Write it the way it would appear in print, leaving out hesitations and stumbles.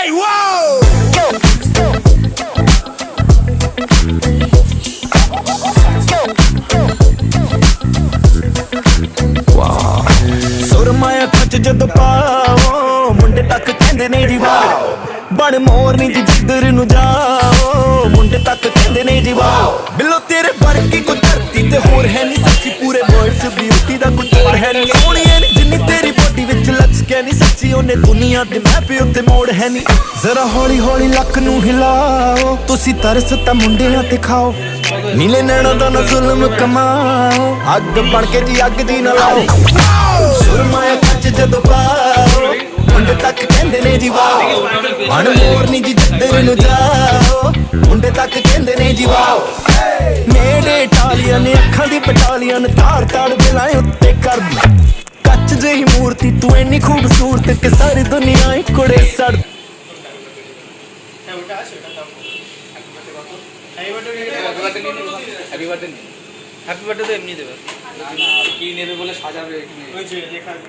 Hey, whoa! सुरमाया खच जद पाओ मुंडे तक कहंदे ने जी वाओ बण मोरनी जी जिधर नु जाओ मुंडे तक कहंदे ने जी वाओ बिलो तेरे वर्गी को धरती ते होर है नी सच्ची पूरे वर्ल्ड च ब्यूटी दा कोई तोड़ है नी सोहणीए नी जिन्नी तेरी बॉडी विच लच के नी सच्ची ओने दुनिया दे मैप उत्ते मोड़ है नी जरा हौली हौली लक नु हिलाओ तुसी तरस ता मुंडियां ते खाओ नीले नैणों दा ना जुल्म कमाओ अग बन के जी अग दी ना लाओ सुरमाया खच जद पाओ मुंडे तक कहंदे ने जी वाओ बण मोरनी जी जिधर नु जाओ मुंडे तक कहंदे ने जी वाओ मेरे इटालियन अखां दी बटालियन तार तार दिलाए उत्ते कर कच जही मूर्ति तू इन्नी खूबसूरत कि सारी दुनिया ही कुड़े सड़ হ্যাপি বার্থডে তো এমনি দেবে কি নেবে বলে সাজাবে এখানে